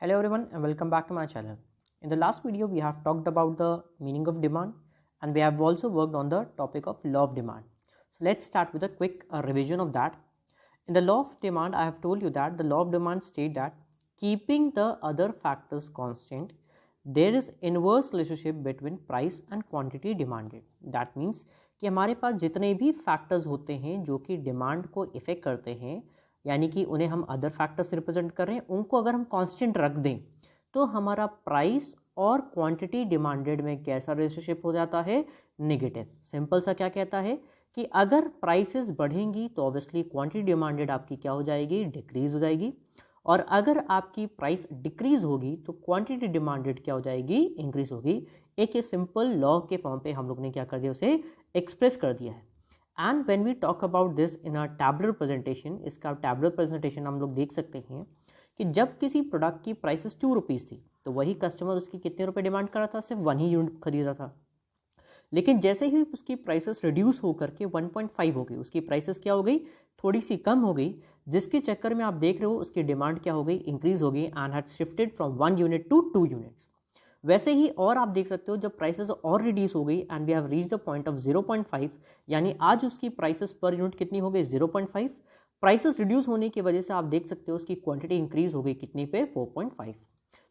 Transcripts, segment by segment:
Hello everyone and welcome back to my channel. In the last video we have talked about the meaning of demand and we have also worked on the topic of law of demand. So let's start with a quick revision of that. In the law of demand I have told you that the law of demand state that keeping the other factors constant there is inverse relationship between price and quantity demanded. That means कि हमारे पास जितने भी factors होते हैं जो कि demand को effect करते हैं यानी कि उन्हें हम अदर फैक्टर्स रिप्रेजेंट कर रहे हैं उनको अगर हम कांस्टेंट रख दें तो हमारा प्राइस और क्वांटिटी डिमांडेड में कैसा रिलेशनशिप हो जाता है, नेगेटिव। सिंपल सा क्या कहता है कि अगर प्राइसेस बढ़ेंगी तो ऑब्वियसली क्वांटिटी डिमांडेड आपकी क्या हो जाएगी, डिक्रीज हो जाएगी, और अगर आपकी प्राइस डिक्रीज होगी तो क्वांटिटी डिमांडेड क्या हो जाएगी, इंक्रीज होगी। एक ये सिंपल लॉ के फॉर्म पे हम लोग ने क्या कर दिया, उसे एक्सप्रेस कर दिया है। And when we talk about this in a tabular presentation, इसका टैबुलर प्रेजेंटेशन हम लोग देख सकते हैं कि जब किसी प्रोडक्ट की प्राइसेस 2 रुपीज़ थी तो वही कस्टमर उसकी कितने रुपए डिमांड कर रहा था, सिर्फ 1 ही यूनिट खरीदा था। लेकिन जैसे ही उसकी प्राइसेस रिड्यूस होकर के 1.5 हो गई, उसकी प्राइसेस क्या हो गई, थोड़ी सी कम हो गई, जिसके चक्कर में आप देख रहे हो उसकी डिमांड क्या हो गई, इंक्रीज हो गई and had shifted from 1 unit to 2 units. वैसे ही और आप देख सकते हो जब प्राइसेस और रिड्यूस हो गई and we have reach the point of 0.5, यानी आज उसकी प्राइसेस पर यूनिट कितनी हो गई, 0.5। प्राइसेस रिड्यूस होने की वजह से आप देख सकते हो उसकी क्वांटिटी इंक्रीज हो गई कितनी पे, 4.5।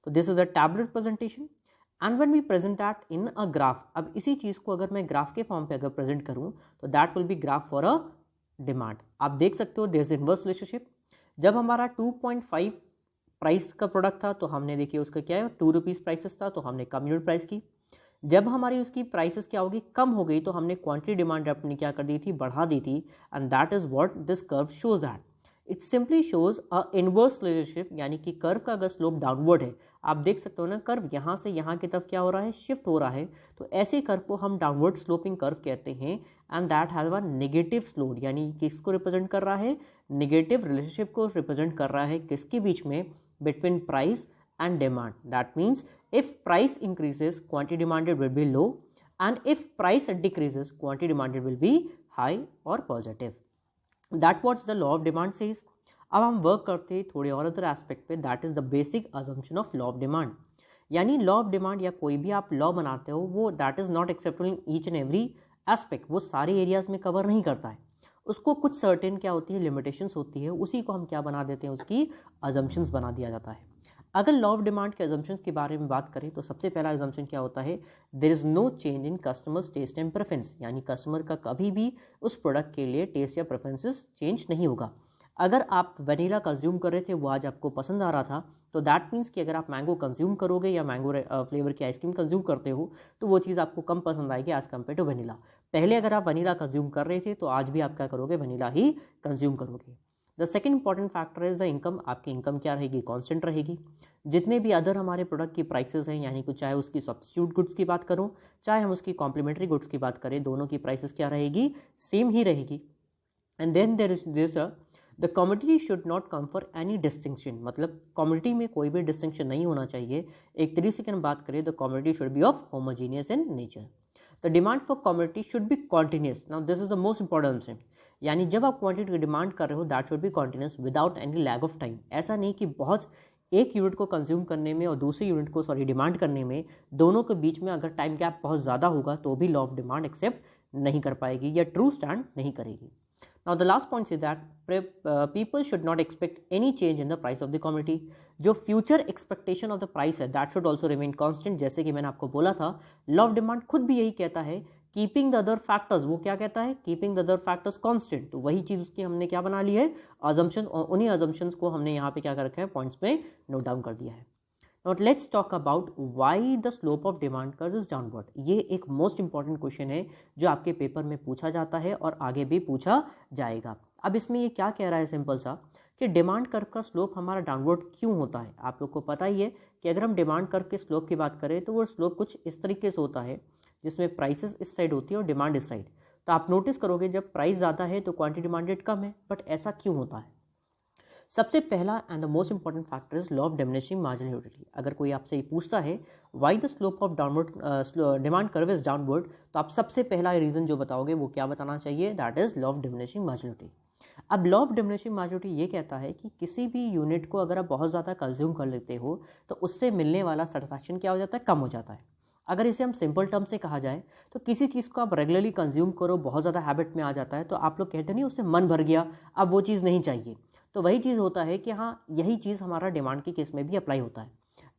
तो this is a tabular presentation and when we present that in a graph, अब इसी चीज को अगर मैं ग्राफ के फॉर्म पे अगर प्रेजेंट करूं तो that will be graph for a demand. आप देख सकते हो देयर इज इनवर्स रिलेशनशिप। जब हमारा 2.5 प्राइस का प्रोडक्ट था तो हमने देखिए उसका क्या है, 2 रुपीज़ प्राइसेस था तो हमने कम यूनिट प्राइस की। जब हमारी उसकी प्राइसेस क्या होगी, कम हो गई, तो हमने क्वांटिटी डिमांड अपनी क्या कर दी थी, बढ़ा दी थी। And that is what this curve shows that it simply shows a inverse relationship, यानी कि कर्व का अगर स्लोप डाउनवर्ड है, आप देख सकते हो ना कर्व यहाँ से यहाँ की तरफ क्या हो रहा है, शिफ्ट हो रहा है, तो ऐसे कर्व को हम डाउनवर्ड स्लोपिंग कर्व कहते हैं। And that has a negative slope, यानी किसको रिप्रेजेंट कर रहा है, नेगेटिव रिलेशनशिप को रिप्रेजेंट कर रहा है, किसके बीच में, between price and demand. That means if price increases quantity demanded will be low and if price decreases quantity demanded will be high or positive. That what the law of demand says. अब हम work करते हैं थोड़े और other aspect पे, that is the basic assumption of law of demand. यानी law of demand या कोई भी आप लॉ बनाते हो वो that is not acceptable in each and every aspect, वो सारे एरियाज में कवर नहीं करता है, उसको कुछ सर्टेन क्या होती है, लिमिटेशंस होती है, उसी को हम क्या बना देते हैं, उसकी अजम्पशंस बना दिया जाता है। अगर लॉ ऑफ डिमांड के अजम्पशंस के बारे में बात करें तो सबसे पहला अजम्पशन क्या होता है, there is no change in customers taste and preference, यानी कस्टमर का कभी भी उस प्रोडक्ट के लिए टेस्ट या प्रेफरेंसेस चेंज नहीं होगा। अगर आप वनीला कंज्यूम कर रहे थे, वो आज आपको पसंद आ रहा था, तो दैट मीन्स कि अगर आप मैंगो कंज्यूम करोगे या मैंगो फ्लेवर की आइसक्रीम कंज्यूम करते हो तो वो चीज़ आपको कम पसंद आएगी एज कम्पेयर टू वनीला। पहले अगर आप वनीला कंज्यूम कर रहे थे तो आज भी आप क्या करोगे, वनीला ही कंज्यूम करोगे। The second important factor is the income, आपकी इनकम क्या रहेगी, कांस्टेंट रहेगी। जितने भी अदर हमारे प्रोडक्ट की प्राइसेस हैं, यानी कि चाहे उसकी सब्स्टिट्यूट गुड्स की बात करूं चाहे हम उसकी कॉम्प्लीमेंट्री गुड्स की बात करें, दोनों की प्राइसेस क्या रहेगी, सेम ही रहेगी। And then there is this the commodity should not come for any distinction, मतलब कमोडिटी में कोई भी डिस्टिंक्शन नहीं होना चाहिए। एक तरीके से बात करें the commodity should be of homogeneous in nature. The demand for commodity should be continuous. Now this is the most important thing, यानी जब आप क्वांटिटी की डिमांड कर रहे हो that should be continuous without any lag of time. ऐसा नहीं कि बहुत एक यूनिट को कंज्यूम करने में और दूसरे यूनिट को डिमांड करने में, दोनों के बीच में अगर टाइम गैप बहुत ज़्यादा होगा तो भी लॉ ऑफ डिमांड एक्सेप्ट नहीं कर पाएगी या ट्रू स्टैंड नहीं करेगी। Now the last point is that people should not expect any change in the price of the commodity. जो future expectation of the price है that should also remain constant। जैसे कि मैंने आपको बोला था, law of demand खुद भी यही कहता है, कीपिंग द अदर फैक्टर्स, वो क्या कहता है, keeping the other factors constant. तो वही चीज़ उसकी हमने क्या बना ली है, अजम्पशन, और उन्हीं अजम्पशंस को हमने यहाँ पे क्या कर रखा है, पॉइंट्स पे नोट डाउन कर दिया है। Now let's talk about why the slope of demand curve is downward. ये एक मोस्ट इंपॉर्टेंट क्वेश्चन है जो आपके पेपर में पूछा जाता है और आगे भी पूछा जाएगा। अब इसमें ये क्या कह रहा है, सिंपल सा, कि डिमांड कर्व का स्लोप हमारा डाउनवर्ड क्यों होता है। आप लोग को पता ही है कि अगर हम डिमांड कर्व के स्लोप की बात करें तो वो स्लोप कुछ इस तरीके से होता है जिसमें प्राइसेस इस साइड होती है और डिमांड इस साइड। तो आप नोटिस करोगे जब प्राइस ज़्यादा है तो क्वांटिटी डिमांडेड कम है, बट ऐसा क्यों होता है। सबसे पहला and the most important factor is law of diminishing marginal utility. अगर कोई आपसे ये पूछता है why the slope of downward demand curve is downward, तो आप सबसे पहला रीजन जो बताओगे वो क्या बताना चाहिए, that is law of diminishing marginal utility. अब लॉ ऑफ डिमिनिशिंग मार्जिनलिटी ये कहता है कि किसी भी यूनिट को अगर आप बहुत ज़्यादा कंज्यूम कर लेते हो तो उससे मिलने वाला सेटिस्फैक्शन क्या हो जाता है, कम हो जाता है। अगर इसे हम सिंपल टर्म से कहा जाए तो किसी चीज़ को आप रेगुलरली कंज्यूम करो, बहुत ज़्यादा हैबिट में आ जाता है, तो आप लोग कहते नहीं उससे मन भर गया, अब वो चीज़ नहीं चाहिए। तो वही चीज़ होता है कि हाँ, यही चीज़ हमारा डिमांड के केस में भी अप्लाई होता है।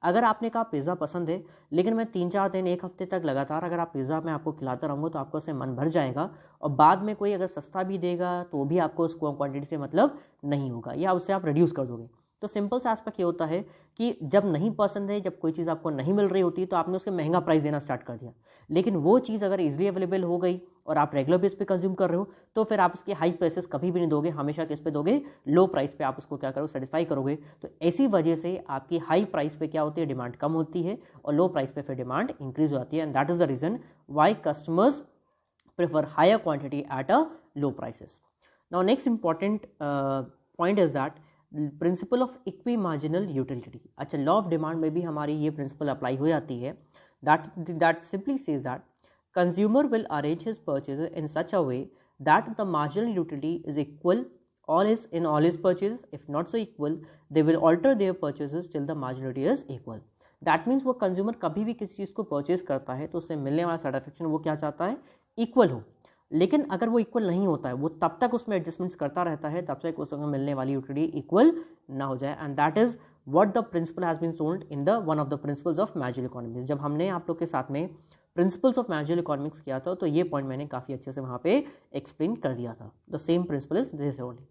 अगर आपने कहा पिज़्ज़ा पसंद है, लेकिन मैं 3-4 दिन 1 हफ्ते तक लगातार अगर आप पिज़्ज़ा मैं आपको खिलाता रहूँगा तो आपको उससे मन भर जाएगा, और बाद में कोई अगर सस्ता भी देगा तो भी आपको उस क्वांटिटी से मतलब नहीं होगा, या उससे आप रिड्यूस कर दोगे। तो सिंपल सा एस्पेक्ट ये होता है कि जब नहीं पसंद है, जब कोई चीज़ आपको नहीं मिल रही होती तो आपने उसके महंगा प्राइस देना स्टार्ट कर दिया, लेकिन वो चीज़ अगर इजीली अवेलेबल हो गई और आप रेगुलर बेस पे कंज्यूम कर रहे हो तो फिर आप उसके हाई प्राइसेस कभी भी नहीं दोगे, हमेशा किस पे दोगे, लो प्राइस पे आप उसको क्या करोगे, सेटिस्फाई करोगे। तो ऐसी वजह से आपकी हाई प्राइस पे क्या होती है, डिमांड कम होती है, और लो प्राइस पे फिर डिमांड इंक्रीज हो जाती है। And that is the reason why customers prefer higher quantity at a low prices. Now next important point is that principle of equi marginal utility. अच्छा, लॉ ऑफ डिमांड में भी हमारी ये प्रिंसिपल अप्लाई हो जाती है। That simply says that consumer will arrange his purchases in such a way that the marginal utility is equal in all his purchases. If not so equal, they will alter their purchases till the marginality is equal. That means वो consumer कभी भी किसी चीज़ को purchase करता है तो उससे मिलने वाला सेटिस्फेक्शन वो क्या चाहता है, इक्वल हो। लेकिन अगर वो इक्वल नहीं होता है, वो तब तक उसमें एडजस्टमेंट्स करता रहता है तब तक उसको मिलने वाली यूटिलिटी इक्वल ना हो जाए। And that is what the principle has been told in the one of the principles of magical economics. जब हमने आप लोग के साथ में प्रिंसिपल्स ऑफ मैजिकल इकोनॉमिक्स किया था तो ये पॉइंट मैंने काफ़ी अच्छे से वहाँ पे एक्सप्लेन कर दिया था। The same principle is this only.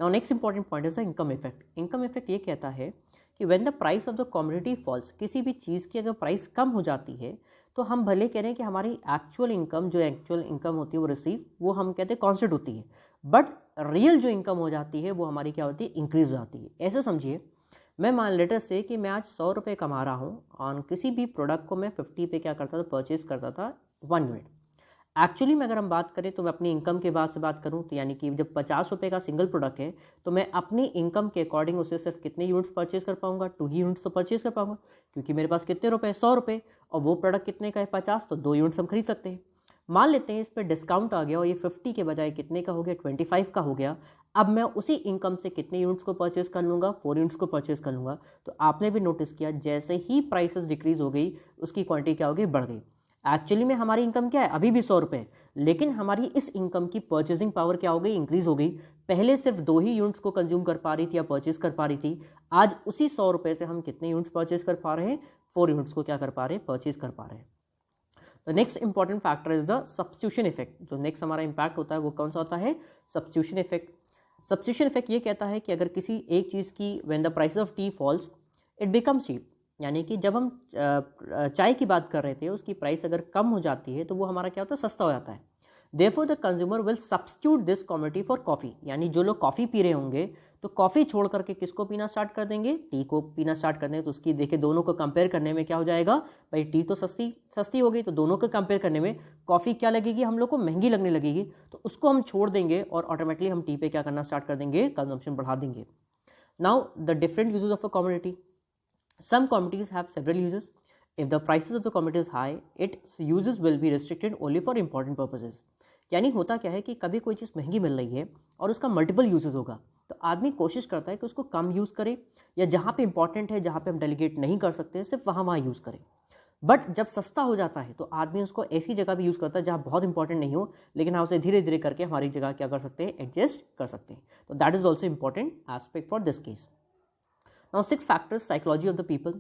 Now next important point is the income effect. Income effect ये कहता है कि when the price of the commodity falls, किसी भी चीज़ की अगर प्राइस कम हो जाती है तो हम भले कह रहे हैं कि हमारी एक्चुअल इनकम होती है वो रिसीव, वो हम कहते हैं कॉन्स्टेंट होती है, बट रियल जो इनकम हो जाती है वो हमारी क्या होती है, इंक्रीज हो जाती है। ऐसे समझिए, मैं मान लेटर से कि मैं आज 100 रुपये कमा रहा हूँ और किसी भी प्रोडक्ट को मैं 50 पे क्या करता था, परचेज करता था 1 यूनिट। एक्चुअली में अगर हम बात करें तो मैं अपनी इनकम के बाद से बात करूँ तो यानी कि जब 50 रुपये का सिंगल प्रोडक्ट है तो मैं अपनी इनकम के अकॉर्डिंग उसे सिर्फ कितने यूनिट्स परचेज कर पाऊंगा, 2 ही यूनिट्स तो परचेज कर पाऊंगा, क्योंकि मेरे पास कितने रुपए, 100 रुपये, और वो प्रोडक्ट कितने का है, 50, तो 2 यूनिट्स हम खरीद सकते हैं। मान लेते हैं इस पर डिस्काउंट आ गया और ये 50 के बजाय कितने का हो गया, 25 का हो गया। अब मैं उसी इनकम से कितने यूनिट्स को परचेज कर लूँगा, 4 यूनिट्स को परचेज कर लूँगा। तो आपने भी नोटिस किया जैसे ही प्राइसेस डिक्रीज हो गई उसकी क्वांटिटी क्या हो गई, बढ़ गई। एक्चुअली में हमारी इनकम क्या है, अभी भी 100 रुपये, लेकिन हमारी इस इनकम की परचेजिंग पावर क्या हो गई, इंक्रीज हो गई। पहले सिर्फ 2 ही यूनिट्स को कंज्यूम कर पा रही थी या परचेज कर पा रही थी, आज उसी 100 रुपये से हम कितने यूनिट्स परचेज कर पा रहे हैं, 4 यूनिट्स को क्या कर पा रहे हैं, परचेज कर पा रहे हैं। The next important factor is the substitution effect. जो नेक्स्ट हमारा इंपैक्ट होता है वो कौन सा होता है, सब्स्टिट्यूशन इफेक्ट। सब्स्टिट्यूशन इफेक्ट ये कहता है कि अगर किसी एक चीज़ की when the price of tea falls it becomes cheap, यानी कि जब हम चाय की बात कर रहे थे उसकी प्राइस अगर कम हो जाती है तो वो हमारा क्या होता है, सस्ता हो जाता है। Therefore the consumer will substitute this commodity for coffee, यानी जो लोग कॉफ़ी पी रहे होंगे तो कॉफ़ी छोड़ करके किसको पीना स्टार्ट कर देंगे, टी को पीना स्टार्ट कर देंगे। तो उसकी देखिए दोनों को कंपेयर करने में क्या हो जाएगा, भाई टी तो सस्ती हो गई, तो दोनों को कंपेयर करने में कॉफ़ी क्या लगेगी, हम लोग को महंगी लगने लगेगी, तो उसको हम छोड़ देंगे और ऑटोमेटिकली हम टी पे क्या करना स्टार्ट कर देंगे, कंजम्पशन बढ़ा देंगे। Now the different uses of a commodity. Some commodities have several uses. If the prices of the commodity is high, its uses will be restricted only for important purposes. यानी होता क्या है कि कभी कोई चीज़ महंगी मिल रही है और उसका मल्टीपल यूजेस होगा, तो आदमी कोशिश करता है कि उसको कम यूज़ करे, या जहाँ पे इंपॉर्टेंट है, जहाँ पे हम डेलीगेट नहीं कर सकते, सिर्फ वहाँ यूज़ करें। बट जब सस्ता हो जाता है तो आदमी उसको ऐसी जगह भी यूज़ करता है जहाँ बहुत इंपॉर्टेंट नहीं हो, लेकिन हम उसे धीरे धीरे करके हमारी जगह क्या कर सकते हैं, एडजस्ट कर सकते हैं। तो that is also important aspect for this case. Now 6 factors, psychology of the people.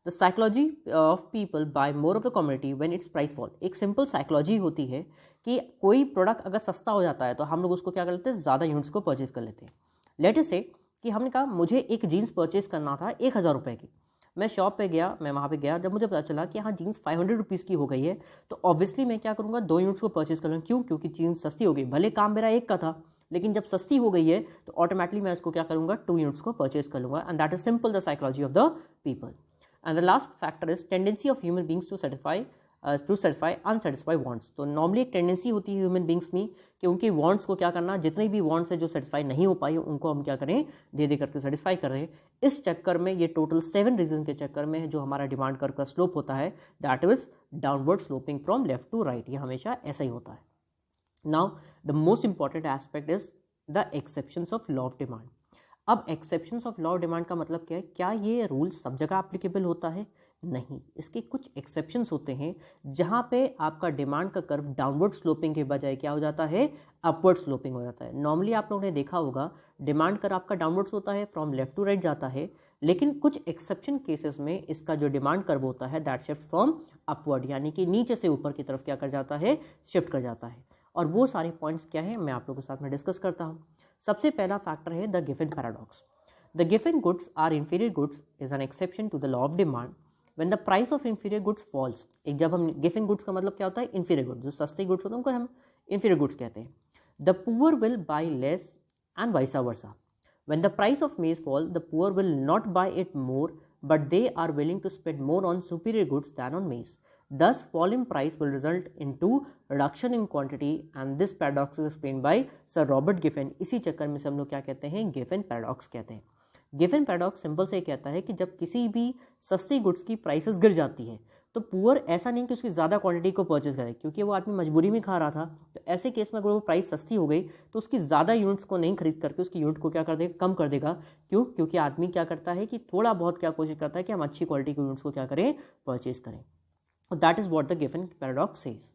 The psychology of people buy more of the commodity when its price fall. एक सिंपल साइकोलॉजी होती है कि कोई प्रोडक्ट अगर सस्ता हो जाता है तो हम लोग उसको क्या कर लेते हैं, ज़्यादा यूनिट्स को परचेज कर लेते हैं। लेट अस से कि हमने कहा मुझे एक जीन्स परचेज करना था 1000 रुपये की, मैं शॉप पे गया, मैं वहाँ पे गया, जब मुझे पता चला कि हाँ जीन्स 500 रुपीज़ की हो गई है, तो ऑब्वियसली मैं क्या करूँगा, 2 यूनिट्स को परचेज कर लूँगा। क्यों, क्योंकि जीन्स सस्ती हो गई, भले काम मेरा एक का था, लेकिन जब सस्ती हो गई है तो ऑटोमेटिकली मैं इसको क्या करूँगा, 2 यूनिट्स को परचेज कर लूँगा। And that is simple the psychology of the people. And the last factor is tendency of human beings to satisfy unsatisfied wants. तो नॉर्मली एक टेंडेंसी होती है ह्यूमन बींग्स में कि उनकी वांट्स को क्या करना, जितने भी वांट्स है जो सेटिस्फाई नहीं हो पाई उनको हम क्या करें, दे करके सेटिस्फाई कर रहे हैं। इस चक्कर में ये टोटल 7 रीजन के चक्कर में जो हमारा डिमांड कर्व का स्लोप होता है that is downward sloping from left to right, ये हमेशा ऐसा ही होता है। Now the most important aspect is the exceptions of law of demand. अब exceptions of law of demand का मतलब क्या है? क्या ये रूल सब जगह एप्लीकेबल होता है? नहीं, इसके कुछ एक्सेप्शंस होते हैं जहाँ पे आपका डिमांड का कर्व डाउनवर्ड स्लोपिंग के बजाय क्या हो जाता है? अपवर्ड स्लोपिंग हो जाता है। नॉर्मली आप लोगों ने देखा होगा डिमांड कर्व आपका डाउनवर्ड्स होता है, फ्रॉम लेफ्ट टू राइट जाता है, लेकिन कुछ एक्सेप्शन केसेस में इसका जो डिमांड कर्व होता है दैट शिफ्ट फ्रॉम अपवर्ड, यानी कि नीचे से ऊपर की तरफ क्या कर जाता है? शिफ्ट कर जाता है। और वो सारे पॉइंट्स क्या है मैं आप लोगों के साथ में डिस्कस करता हूँ। सबसे पहला फैक्टर है the given paradox. The given goods are inferior goods is an exception to the law of demand when the price of inferior goods false. एक जब हम गिवन गुड्स का मतलब क्या होता है? इंफीरियर गुड्स, जो सस्ते गुड्स होते हैं उनको हम इंफीरियर गुड्स कहते हैं। The poor will buy less and vice versa. When the price of maize fall, the poor will not buy it more, but they are willing to spend more on superior goods than on maize. Thus, fall in price will result into reduction in quantity, and this paradox is explained by Sir Robert Giffen. इसी चक्कर में से हम लोग क्या कहते हैं? Giffen paradox कहते हैं। गिवन पैराडॉक्स सिंपल से कहता है कि जब किसी भी सस्ती गुड्स की प्राइसेस गिर जाती है तो पुअर ऐसा नहीं कि उसकी ज़्यादा क्वांटिटी को परचेज करे, क्योंकि वो आदमी मजबूरी में खा रहा था, तो ऐसे केस में अगर वो प्राइस सस्ती हो गई तो उसकी ज़्यादा यूनिट्स को नहीं खरीद करके उसकी यूनिट को क्या कर देगा? कम कर देगा। क्यों? क्योंकि आदमी क्या करता है कि थोड़ा बहुत क्या कोशिश करता है कि हम अच्छी क्वालिटी की यूनिट्स को क्या करें? परचेज करें। That is what the given paradox says.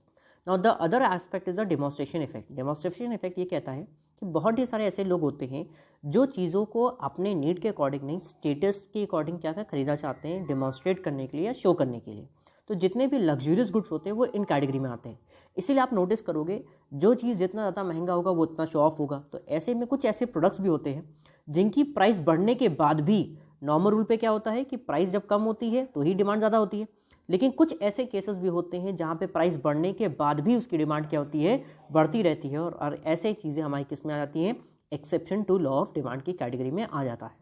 Now the other aspect is the demonstration effect. Demonstration effect ये कहता है कि बहुत ही सारे ऐसे लोग होते हैं जो चीज़ों को अपने नीड के अकॉर्डिंग नहीं, स्टेटस के अकॉर्डिंग क्या क्या खरीदना चाहते हैं, डेमोन्स्ट्रेट करने के लिए या शो करने के लिए। तो जितने भी लग्जूरियस गुड्स होते हैं वो इन कैटेगरी में आते हैं। इसीलिए आप नोटिस करोगे जो चीज़ जितना ज़्यादा महंगा होगा वो उतना शो ऑफ होगा। तो ऐसे में कुछ ऐसे प्रोडक्ट्स भी होते हैं जिनकी प्राइस बढ़ने के बाद भी नॉर्मल रूल पे क्या होता है कि प्राइस जब कम होती है तो ही डिमांड ज़्यादा होती है, लेकिन कुछ ऐसे केसेस भी होते हैं जहाँ पे प्राइस बढ़ने के बाद भी उसकी डिमांड क्या होती है? बढ़ती रहती है। और ऐसे चीज़ें हमारी किस में आ जाती हैं? Exception to law of demand की कैटेगरी में आ जाता है।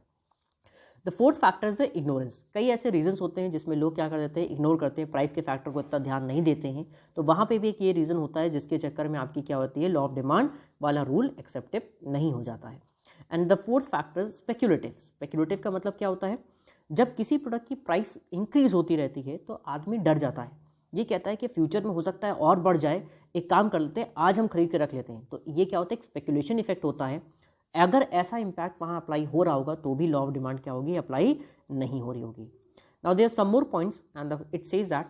The fourth factor is ignorance. कई ऐसे रीजंस होते हैं जिसमें लोग क्या कर देते हैं? इग्नोर करते हैं, प्राइस के फैक्टर को इतना ध्यान नहीं देते हैं। तो वहाँ पे भी एक ये रीज़न होता है जिसके चक्कर में आपकी क्या होती है? लॉ ऑफ डिमांड वाला रूल एक्सेप्टिव नहीं हो जाता है। And the fourth factor speculative. Speculative का मतलब क्या होता है? जब किसी प्रोडक्ट की प्राइस इंक्रीज होती रहती है तो आदमी डर जाता है, ये कहता है कि फ्यूचर में हो सकता है और बढ़ जाए, एक काम कर लेते हैं आज हम खरीद के रख लेते हैं। तो ये क्या होता है? एक स्पेकुलेशन इफेक्ट होता है। अगर ऐसा इंपैक्ट वहाँ अप्लाई हो रहा होगा तो भी लॉ ऑफ डिमांड क्या होगी? अप्लाई नहीं हो रही होगी। Now there some more points and it says that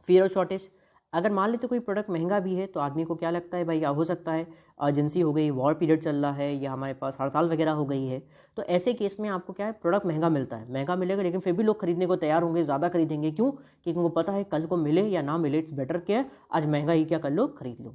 fear of shortage. अगर मान लेते कोई प्रोडक्ट महंगा भी है तो आदमी को क्या लगता है? भाई हो सकता है अर्जेंसी हो गई, वॉर पीरियड चल रहा है, या हमारे पास हड़ताल वगैरह हो गई है। तो ऐसे केस में आपको क्या है? प्रोडक्ट महंगा मिलता है, महंगा मिलेगा लेकिन फिर भी लोग खरीदने को तैयार होंगे, ज़्यादा खरीदेंगे। क्यों? क्योंकि उनको पता है कल को मिले या ना मिले, इट्स बेटर क्या आज महंगा ही क्या कर लो? खरीद लो।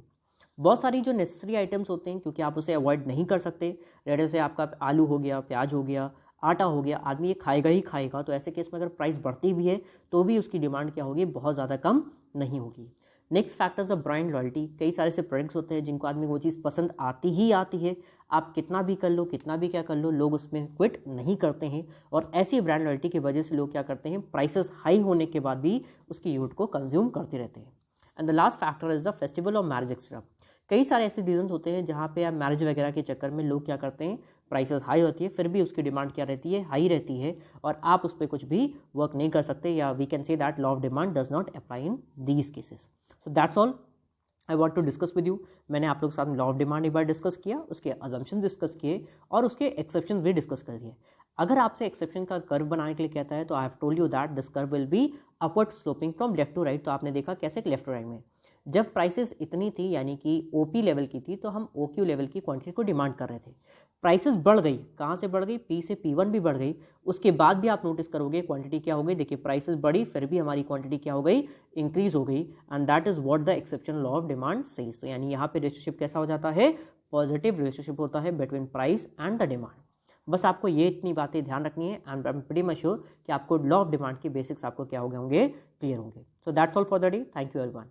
बहुत सारी जो नेसेसरी आइटम्स होते हैं क्योंकि आप उसे अवॉइड नहीं कर सकते, रेडे से आपका आलू हो गया, प्याज हो गया, आटा हो गया, आदमी ये खाएगा ही खाएगा। तो ऐसे केस में अगर प्राइस बढ़ती भी है तो भी उसकी डिमांड क्या होगी? बहुत ज़्यादा कम नहीं होगी। Next factor the brand loyalty. कई सारे से प्रोडक्ट्स होते हैं जिनको आदमी वो चीज़ पसंद आती ही आती है, आप कितना भी कर लो, कितना भी क्या कर लो, लोग उसमें क्विट नहीं करते हैं। और ऐसी ब्रांड लॉयल्टी की वजह से लोग क्या करते हैं? प्राइसेस हाई होने के बाद भी उसकी यूनिट को कंज्यूम करते रहते हैं। And the last factor is the festival of marriage extra. कई सारे ऐसे रीजंस होते हैं जहाँ पे आप मैरिज वगैरह के चक्कर में लोग क्या करते हैं? प्राइसेस हाई होती है फिर भी उसकी डिमांड क्या रहती है? हाई रहती है, और आप उस पर कुछ भी वर्क नहीं कर सकते, या we can say that law of demand does not apply in these cases. So that's all I want to discuss with you. मैंने आप लोग के साथ लॉ ऑफ डिमांड एक बार डिस्कस किया, उसके अजम्पशन डिस्कस किए और उसके एक्सेप्शन भी डिस्कस कर दिए। अगर आपसे एक्सेप्शन का कर्व बनाने के लिए कहता है तो I have told you that this curve will be upward sloping from left to right. तो आपने देखा कैसे लेफ्ट टू राइट में जब प्राइसेस इतनी थी यानी कि ओपी लेवल की थी तो हम ओक्यू लेवल की क्वांटिटी को डिमांड कर रहे थे। प्राइसेस बढ़ गई, कहाँ से बढ़ गई? पी से P1 भी बढ़ गई। उसके बाद भी आप नोटिस करोगे क्वांटिटी क्या हो गई? देखिए प्राइसेस बढ़ी फिर भी हमारी क्वांटिटी क्या हो गई? इंक्रीज हो गई। And that is what the exception law of demand says. तो यानी यहाँ पे रिलेशनशिप कैसा हो जाता है? पॉजिटिव रिलेशनशिप होता है between price and the demand. बस आपको ये इतनी बातें ध्यान रखनी है and I am pretty much sure कि आपको लॉ ऑफ डिमांड के बेसिक्स आपको क्या हो गए होंगे? क्लियर होंगे। सो that's all for the day. Thank you everyone.